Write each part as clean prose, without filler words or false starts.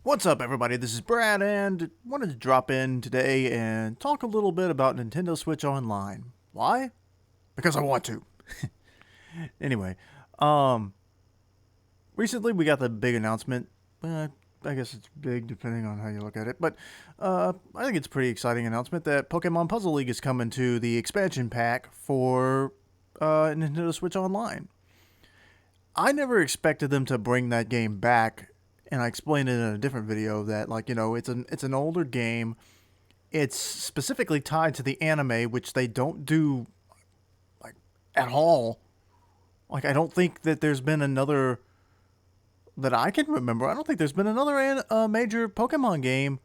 What's up, everybody? This is Brad, and wanted to drop in today and talk a little bit about Nintendo Switch Online. Why? Because I want to. Anyway, um, recently we got the big announcement. I guess it's big depending on how you look at it, but I think it's a pretty exciting announcement that Pokemon Puzzle League is coming to the expansion pack for Nintendo Switch Online. I never expected them to bring that game back, and I explained it in a different video that, like, it's an older game. It's specifically tied to the anime, which they don't do, like, at all. Like, I don't think that there's been another that I can remember. I don't think there's been another major Pokemon game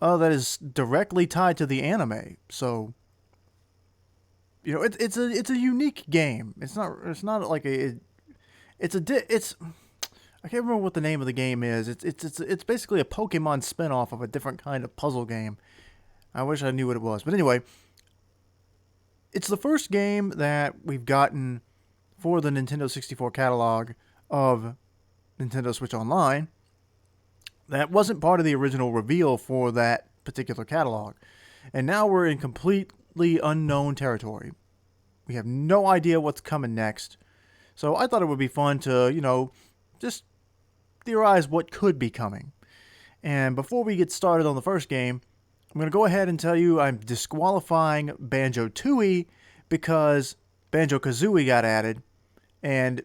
that is directly tied to the anime. So, it's a unique game. It's not like it's I can't remember what the name of the game is. It's basically a Pokemon spin-off of a different kind of puzzle game. I wish I knew what it was. But anyway, it's the first game that we've gotten for the Nintendo 64 catalog of Nintendo Switch Online that wasn't part of the original reveal for that particular catalog. And now we're in completely unknown territory. We have no idea what's coming next. So I thought it would be fun to, just theorize what could be coming. And before we get started on the first game, I'm going to go ahead and tell you I'm disqualifying Banjo-Tooie because Banjo-Kazooie got added, and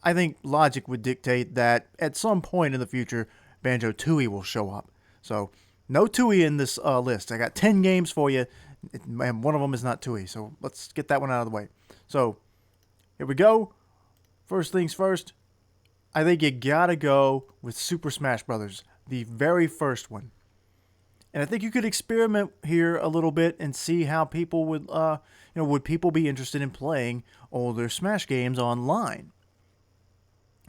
I think logic would dictate that at some point in the future, Banjo-Tooie will show up. So, no Tooie in this list. I got 10 games for you, and one of them is not Tooie, so let's get that one out of the way. So, here we go. First things first, I think you gotta go with Super Smash Bros., the very first one. And I think you could experiment here a little bit and see how people would people be interested in playing older Smash games online?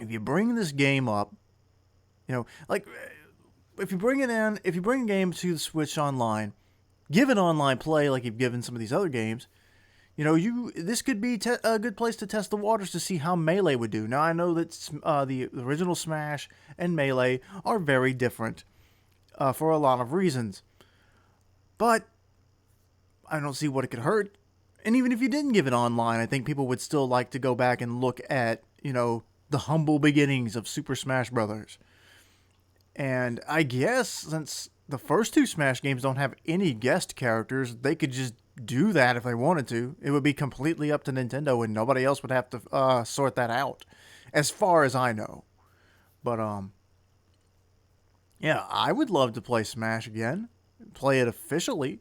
If you bring this game up, like if you bring a game to the Switch Online, give it online play like you've given some of these other games. This could be a good place to test the waters to see how Melee would do. Now, I know that the original Smash and Melee are very different for a lot of reasons. But I don't see what it could hurt. And even if you didn't give it online, I think people would still like to go back and look at, the humble beginnings of Super Smash Bros. And I guess since the first two Smash games don't have any guest characters, they could just do that if they wanted to. It would be completely up to Nintendo, and nobody else would have to sort that out, as far as I know. But yeah, I would love to play Smash again, play it officially,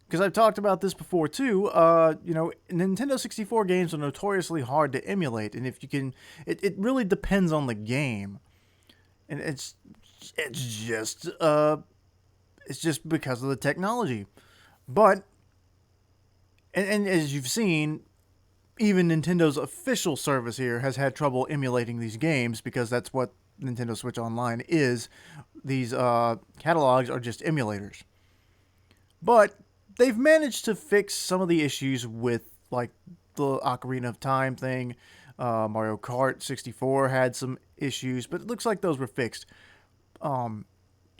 because I've talked about this before too. Nintendo 64 games are notoriously hard to emulate, and if you can, it really depends on the game, and it's just because of the technology. But, and as you've seen, even Nintendo's official service here has had trouble emulating these games because that's what Nintendo Switch Online is. These catalogs are just emulators. But they've managed to fix some of the issues with, like, the Ocarina of Time thing. Mario Kart 64 had some issues, but it looks like those were fixed.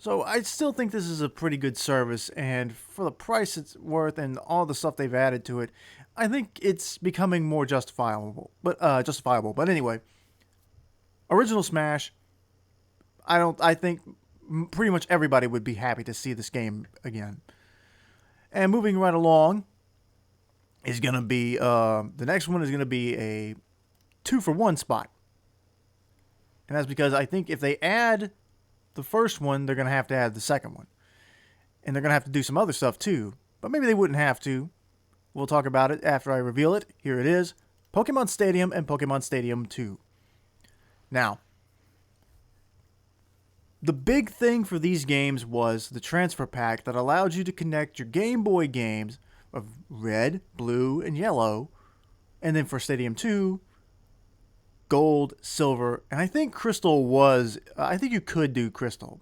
So I still think this is a pretty good service, and for the price it's worth and all the stuff they've added to it, I think it's becoming more justifiable. But anyway, original Smash, I think pretty much everybody would be happy to see this game again. And moving right along is going to be the next one is going to be a 2-for-1 spot. And that's because I think if they add the first one, they're going to have to add the second one. And they're going to have to do some other stuff too. But maybe they wouldn't have to. We'll talk about it after I reveal it. Here it is. Pokemon Stadium and Pokemon Stadium 2. Now, the big thing for these games was the transfer pack that allowed you to connect your Game Boy games of red, blue, and yellow. And then for Stadium 2, gold, silver, and I think crystal was. I think you could do crystal.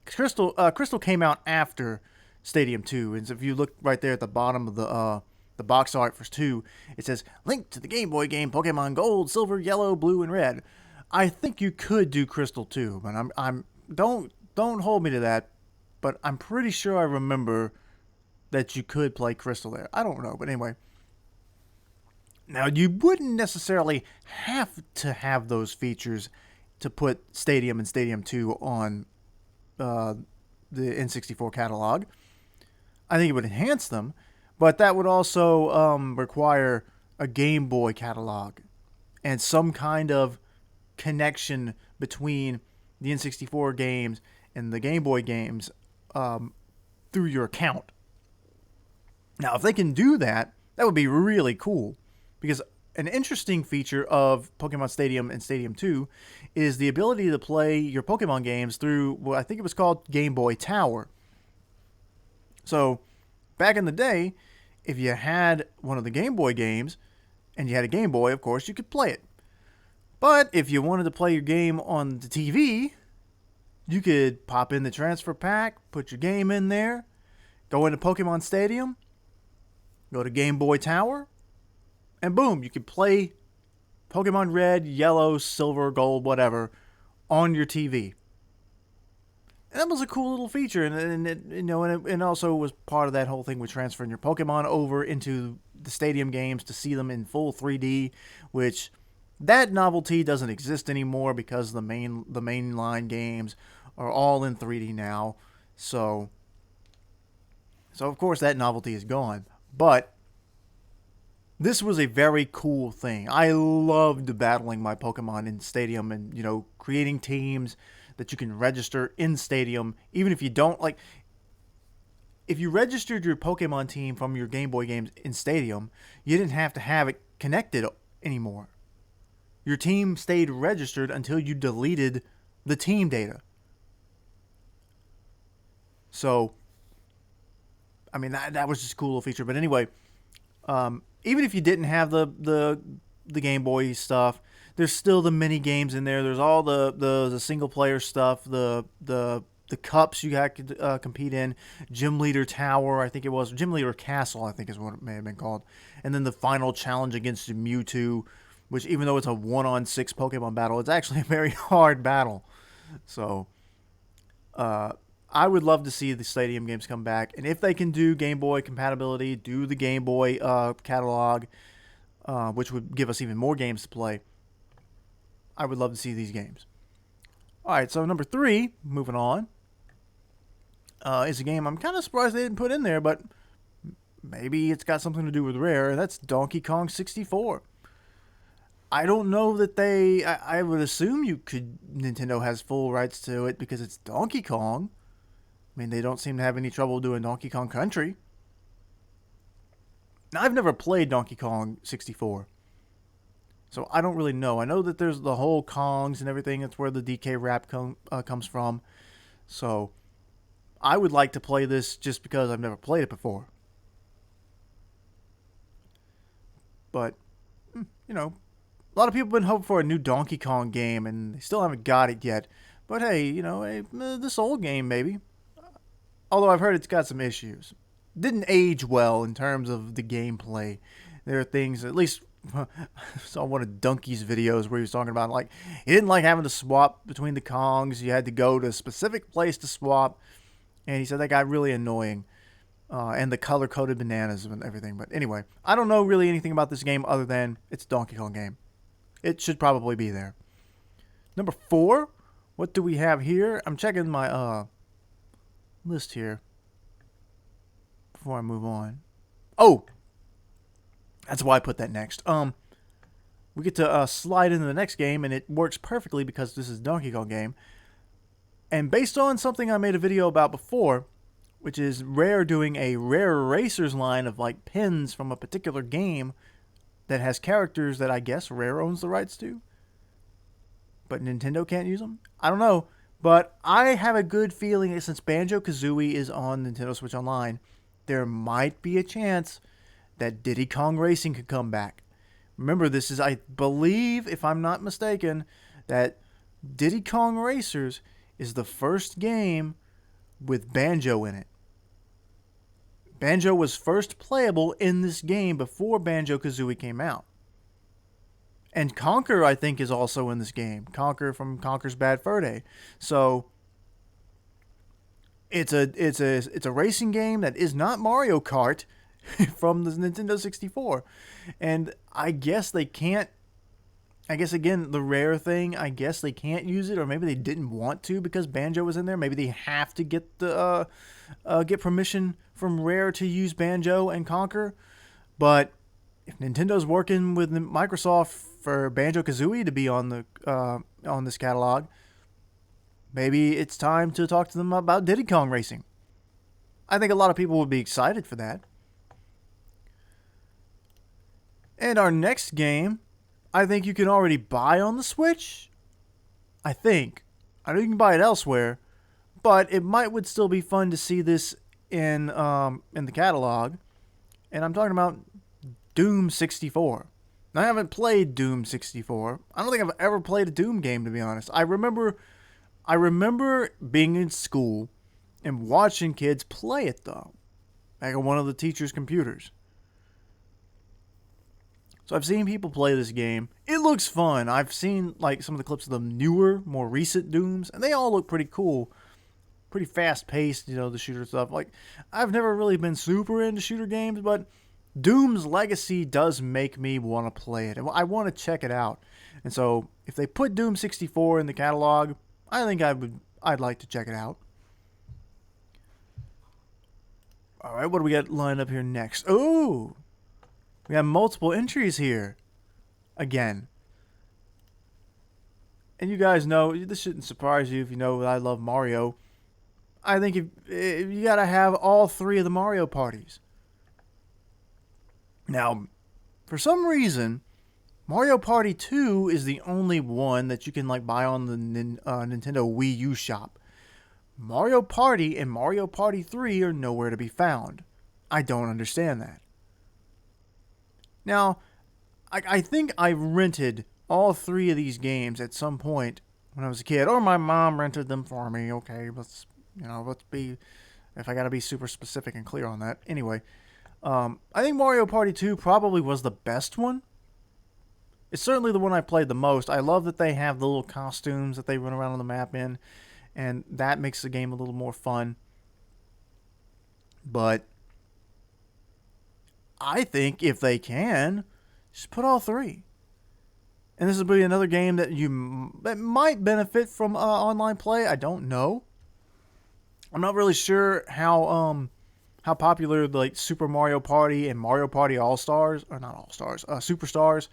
Crystal came out after Stadium 2, and so if you look right there at the bottom of the box art for 2, it says link to the Game Boy game Pokemon Gold, Silver, Yellow, Blue, and Red. I think you could do Crystal too, but I'm don't hold me to that, but I'm pretty sure I remember that you could play Crystal there. I don't know, but anyway. Now, you wouldn't necessarily have to have those features to put Stadium and Stadium 2 on the N64 catalog. I think it would enhance them, but that would also require a Game Boy catalog and some kind of connection between the N64 games and the Game Boy games through your account. Now, if they can do that, that would be really cool. Because an interesting feature of Pokemon Stadium and Stadium 2 is the ability to play your Pokemon games through what I think it was called Game Boy Tower. So, back in the day, if you had one of the Game Boy games, and you had a Game Boy, of course, you could play it. But if you wanted to play your game on the TV, you could pop in the transfer pack, put your game in there, go into Pokemon Stadium, go to Game Boy Tower, and boom, you can play Pokemon Red, Yellow, Silver, Gold, whatever, on your TV. And that was a cool little feature, and it also was part of that whole thing with transferring your Pokemon over into the Stadium games to see them in full 3D, which that novelty doesn't exist anymore because the mainline games are all in 3D now. So of course that novelty is gone, but this was a very cool thing. I loved battling my Pokemon in Stadium and, creating teams that you can register in Stadium. Even if you don't, if you registered your Pokemon team from your Game Boy games in Stadium, you didn't have to have it connected anymore. Your team stayed registered until you deleted the team data. So, I mean, that was just a cool little feature. But anyway, even if you didn't have the Game Boy stuff, there's still the mini games in there. There's all the single player stuff, the cups you had to compete in, Gym Leader Tower, I think it was, Gym Leader Castle, I think is what it may have been called, and then the final challenge against Mewtwo, which even though it's a 1-on-6 Pokemon battle, it's actually a very hard battle. So, I would love to see the Stadium games come back. And if they can do Game Boy compatibility, do the Game Boy catalog, which would give us even more games to play, I would love to see these games. All right, so number 3, moving on, is a game I'm kind of surprised they didn't put in there, but maybe it's got something to do with Rare. That's Donkey Kong 64. I don't know that I would assume Nintendo has full rights to it because it's Donkey Kong. I mean, they don't seem to have any trouble doing Donkey Kong Country. Now, I've never played Donkey Kong 64, so I don't really know. I know that there's the whole Kongs and everything. That's where the DK rap comes from. So, I would like to play this just because I've never played it before. But, a lot of people have been hoping for a new Donkey Kong game, and they still haven't got it yet. But hey, this old game, maybe. Although I've heard it's got some issues. Didn't age well in terms of the gameplay. There are things, at least, I saw one of Donkey's videos where he was talking about, he didn't like having to swap between the Kongs. You had to go to a specific place to swap. And he said that got really annoying. And the color-coded bananas and everything. But anyway, I don't know really anything about this game other than it's a Donkey Kong game. It should probably be there. Number 4, what do we have here? I'm checking my list here before I move on. Oh, that's why I put that next. We get to slide into the next game, and it works perfectly because this is a Donkey Kong game. And based on something I made a video about before, which is Rare doing a Rare Racers line of pins from a particular game that has characters that I guess Rare owns the rights to, but Nintendo can't use them. I don't know. But I have a good feeling that since Banjo-Kazooie is on Nintendo Switch Online, there might be a chance that Diddy Kong Racing could come back. Remember, this is, I believe, if I'm not mistaken, that Diddy Kong Racers is the first game with Banjo in it. Banjo was first playable in this game before Banjo-Kazooie came out. And Conker, I think, is also in this game. Conker from Conker's Bad Fur Day. So, It's a racing game that is not Mario Kart from the Nintendo 64, and I guess they can't. I guess again the Rare thing. I guess they can't use it, or maybe they didn't want to because Banjo was in there. Maybe they have to get permission from Rare to use Banjo and Conquer. But if Nintendo's working with Microsoft for Banjo Kazooie to be on this catalog, maybe it's time to talk to them about Diddy Kong Racing. I think a lot of people would be excited for that. And our next game, I think you can already buy on the Switch. I think. I know you can buy it elsewhere, but it would still be fun to see this in the catalog. And I'm talking about Doom 64. Now, I haven't played Doom 64. I don't think I've ever played a Doom game, to be honest. I remember being in school and watching kids play it, though, back on one of the teacher's computers. So I've seen people play this game. It looks fun. I've seen like some of the clips of the newer, more recent Dooms, and they all look pretty cool. Pretty fast-paced, the shooter stuff. Like, I've never really been super into shooter games, but Doom's legacy does make me want to play it. And I want to check it out. And so, if they put Doom 64 in the catalog, I think I'd like to check it out. Alright, what do we got lined up here next? Oh! We have multiple entries here. Again. And you guys know, this shouldn't surprise you if you know that I love Mario. I think if you gotta have all three of the Mario parties. Now, for some reason, Mario Party 2 is the only one that you can buy on the Nintendo Wii U shop. Mario Party and Mario Party 3 are nowhere to be found. I don't understand that. Now, I think I rented all three of these games at some point when I was a kid, or my mom rented them for me. Okay, let's be, if I gotta be super specific and clear on that. Anyway, I think Mario Party 2 probably was the best one. It's certainly the one I played the most. I love that they have the little costumes that they run around on the map in, and that makes the game a little more fun. But I think if they can, just put all three. And this will be another game that might benefit from online play. I don't know. I'm not really sure how popular Super Mario Party and Mario Party All-Stars, or not All-Stars, Superstars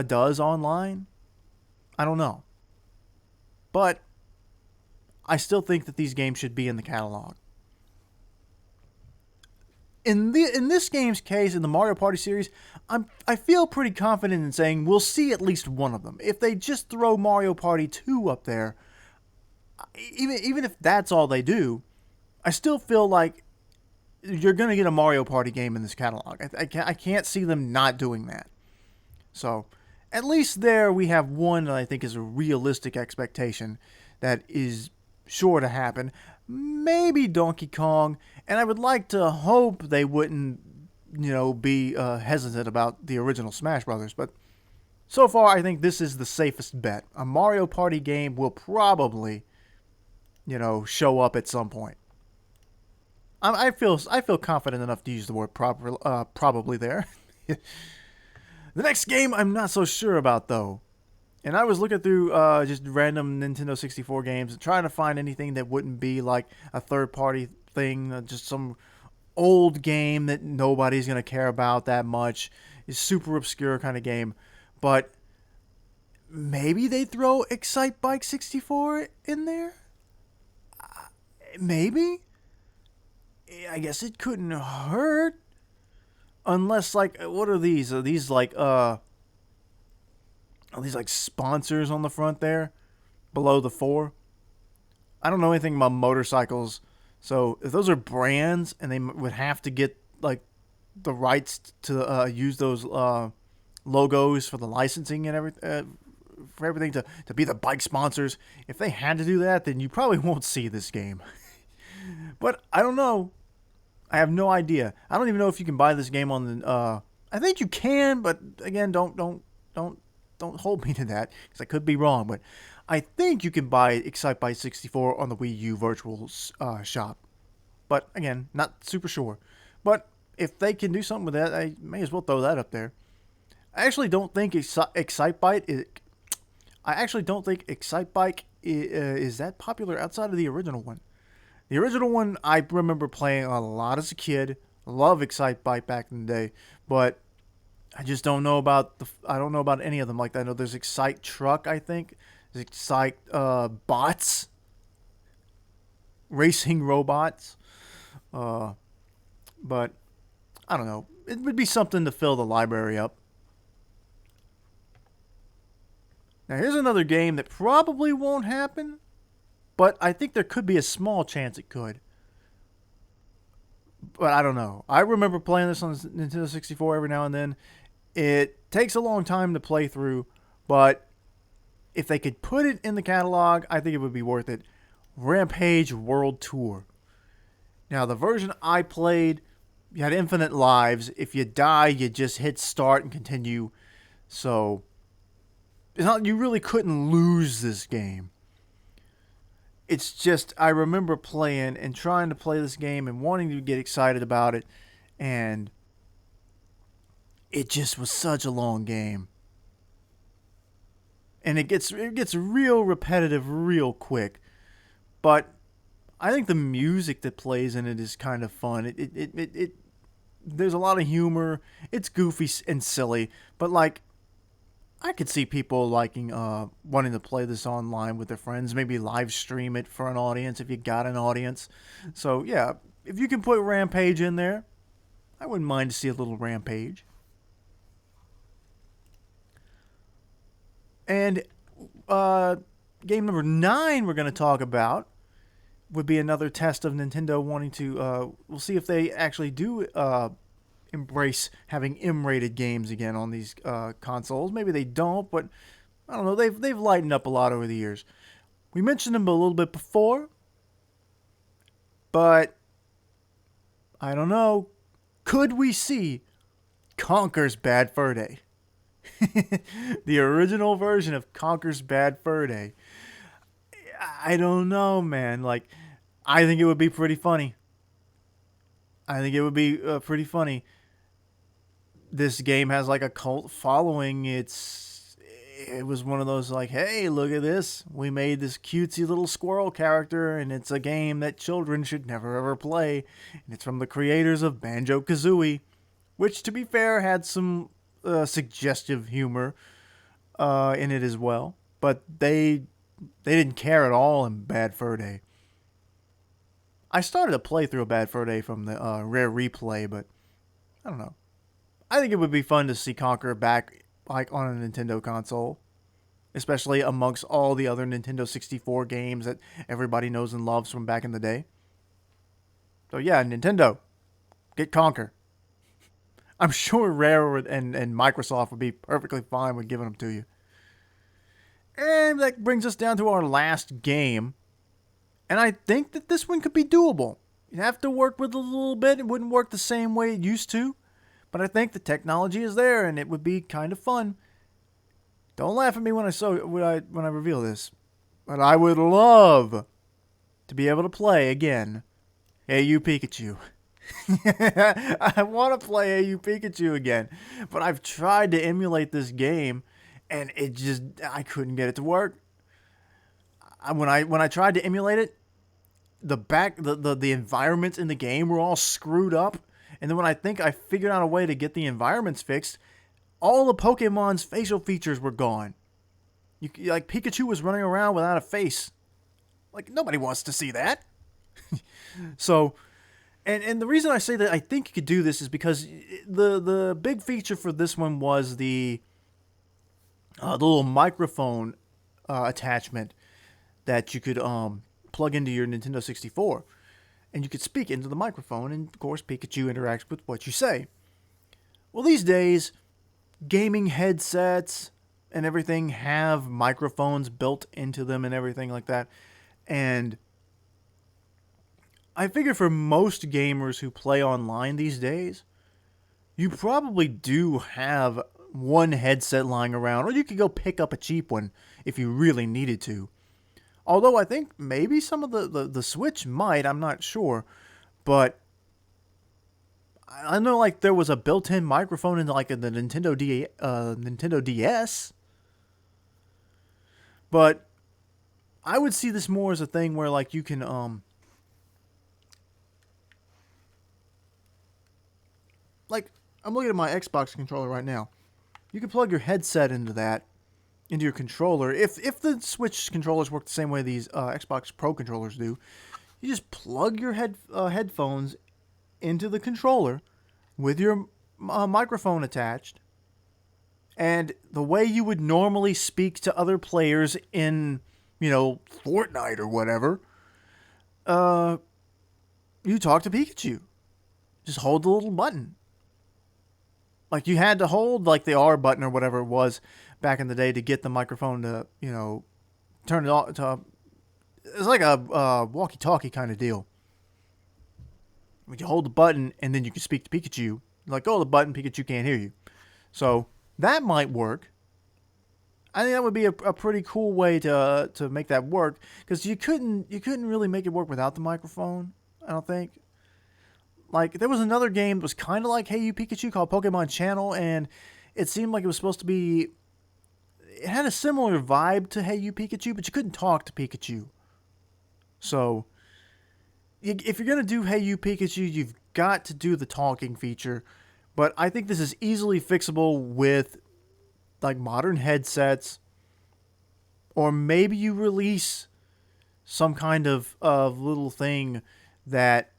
does online. I don't know. But I still think that these games should be in the catalog. In this game's case, in the Mario Party series, I feel pretty confident in saying we'll see at least one of them. If they just throw Mario Party 2 up there, even if that's all they do, I still feel like you're going to get a Mario Party game in this catalog. I can't see them not doing that. So, at least there we have one that I think is a realistic expectation that is sure to happen. Maybe Donkey Kong, and I would like to hope they wouldn't, be hesitant about the original Smash Brothers, but so far I think this is the safest bet. A Mario Party game will probably, show up at some point. I feel confident enough to use the word probably there. The next game I'm not so sure about, though. And I was looking through just random Nintendo 64 games and trying to find anything that wouldn't be like a third-party thing, just some old game that nobody's going to care about that much. It's super obscure kind of game. But maybe they throw Excitebike 64 in there? Maybe? I guess it couldn't hurt. Unless, what are these? Are these, are these, sponsors on the front there? Below the 4? I don't know anything about motorcycles. So, if those are brands, and they would have to get, the rights to use those logos for the licensing and everything, for everything to be the bike sponsors, if they had to do that, then you probably won't see this game. But, I don't know. I have no idea. I don't even know if you can buy this game on the. I think you can, but again, don't hold me to that because I could be wrong. But I think you can buy Excitebike 64 on the Wii U Virtual Shop. But again, not super sure. But if they can do something with that, I may as well throw that up there. I actually don't think Excitebike is. I actually don't think Excitebike is that popular outside of the original one. The original one I remember playing a lot as a kid. Love Excitebike back in the day, but I just don't know about I don't know about any of them like that. I know there's Excite Truck. I think there's Excite Bots, racing robots. Uh, but I don't know. It would be something to fill the library up. Now here's another game that probably won't happen, but I think there could be a small chance it could. But I don't know. I remember playing this on Nintendo 64 every now and then. It takes a long time to play through, but if they could put it in the catalog, I think it would be worth it. Rampage World Tour. Now, the version I played, you had infinite lives. If you die, you just hit start and continue. So, it's not, you really couldn't lose this game. It's just, I remember playing and trying to play this game and wanting to get excited about it, and it just was such a long game. And it gets real repetitive real quick. But I think the music that plays in it is kind of fun. It there's a lot of humor. It's goofy and silly, but like I could see people liking wanting to play this online with their friends, maybe live stream it for an audience if you got an audience. So, yeah, if you can put Rampage in there, I wouldn't mind to see a little Rampage. And game number 9 we're going to talk about would be another test of Nintendo wanting to. We'll see if they actually do embrace having M-rated games again on these consoles. Maybe they don't, but I don't know. They've lightened up a lot over the years. We mentioned them a little bit before, but I don't know. Could we see Conker's Bad Fur Day? The original version of Conker's Bad Fur Day. I don't know, man. Like, I think it would be pretty funny. I think it would be pretty funny. This game has like a cult following. It was one of those like, hey, look at this. We made this cutesy little squirrel character, and it's a game that children should never ever play. And it's from the creators of Banjo-Kazooie, which, to be fair, had some suggestive humor in it as well. But they didn't care at all in Bad Fur Day. I started a playthrough of Bad Fur Day from the Rare Replay, but I don't know. I think it would be fun to see Conker back like on a Nintendo console, especially amongst all the other Nintendo 64 games that everybody knows and loves from back in the day. So yeah, Nintendo, get Conker. I'm sure Rare and Microsoft would be perfectly fine with giving them to you. And that brings us down to our last game. And I think that this one could be doable. You'd have to work with it a little bit. It wouldn't work the same way it used to. But I think the technology is there, and it would be kind of fun. Don't laugh at me when I reveal this. But I would love to be able to play again AU Pikachu. I want to play AU Pikachu again. But I've tried to emulate this game, and I couldn't get it to work. When I tried to emulate it, the environments in the game were all screwed up. And then when I think I figured out a way to get the environments fixed, all the Pokemon's facial features were gone. Like Pikachu was running around without a face. Like nobody wants to see that. So, and the reason I say that I think you could do this is because the big feature for this one was the little microphone attachment that you could plug into your Nintendo 64. And you could speak into the microphone, and of course Pikachu interacts with what you say. Well, these days, gaming headsets and everything have microphones built into them and everything like that. And I figure for most gamers who play online these days, you probably do have one headset lying around, or you could go pick up a cheap one if you really needed to. Although I think maybe some of the Switch might, I'm not sure. But I know like there was a built-in microphone in like the Nintendo DS. But I would see this more as a thing where like you can like I'm looking at my Xbox controller right now. You can plug your headset into your controller. If the Switch controllers work the same way these Xbox Pro controllers do, you just plug your headphones into the controller with your microphone attached, and the way you would normally speak to other players in, Fortnite or whatever, you talk to Pikachu. Just hold the little button. Like you had to hold like the R button or whatever it was back in the day to get the microphone to, turn it off. It's like a walkie-talkie kind of deal. When you hold the button and then you can speak to Pikachu. Like, oh, the button, Pikachu can't hear you. So that might work. I think that would be a pretty cool way to make that work, because you couldn't really make it work without the microphone, I don't think. Like, there was another game that was kind of like Hey You Pikachu called Pokemon Channel, and it seemed like it was supposed to be... It had a similar vibe to Hey You Pikachu, but you couldn't talk to Pikachu. So, if you're going to do Hey You Pikachu, you've got to do the talking feature. But I think this is easily fixable with, like, modern headsets. Or maybe you release some kind of little thing that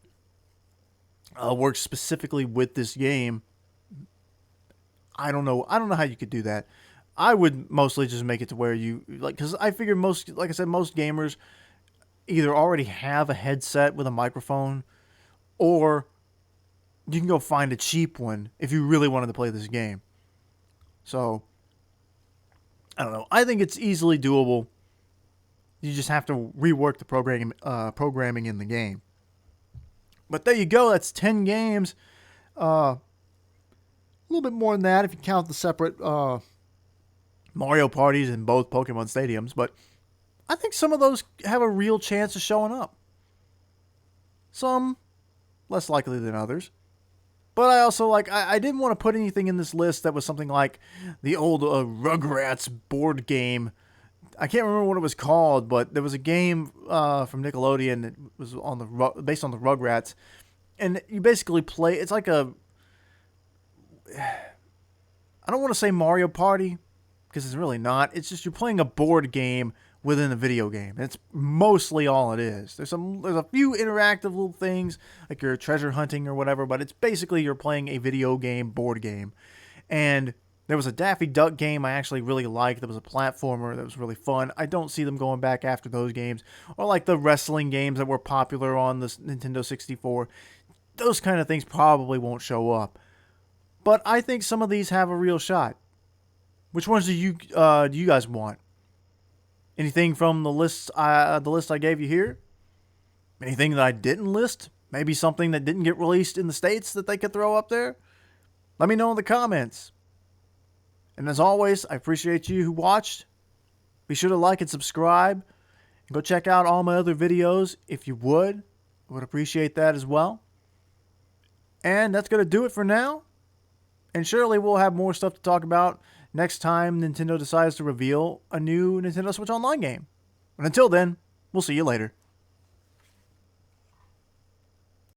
works specifically with this game. I don't know how you could do that. I would mostly just make it to where you, like, because I figure most gamers either already have a headset with a microphone, or you can go find a cheap one if you really wanted to play this game. So, I don't know. I think it's easily doable. You just have to rework the programming in the game. But there you go. That's 10 games. A little bit more than that if you count the separate Mario parties in both Pokemon stadiums. But I think some of those have a real chance of showing up. Some less likely than others. But I also, I didn't want to put anything in this list that was something like the old Rugrats board game. I can't remember what it was called, but there was a game from Nickelodeon that was based on the Rugrats. And you basically play, it's like I don't want to say Mario Party, because it's really not. It's just you're playing a board game within a video game. That's mostly all it is. There's a few interactive little things, like you're treasure hunting or whatever, but it's basically you're playing a video game, board game. And there was a Daffy Duck game I actually really liked. That was a platformer that was really fun. I don't see them going back after those games. Or like the wrestling games that were popular on the Nintendo 64. Those kind of things probably won't show up. But I think some of these have a real shot. Which ones do you guys want? Anything from the list I gave you here? Anything that I didn't list? Maybe something that didn't get released in the States that they could throw up there? Let me know in the comments. And as always, I appreciate you who watched. Be sure to like and subscribe. And go check out all my other videos if you would. I would appreciate that as well. And that's going to do it for now. And surely we'll have more stuff to talk about next time Nintendo decides to reveal a new Nintendo Switch Online game. But until then, we'll see you later.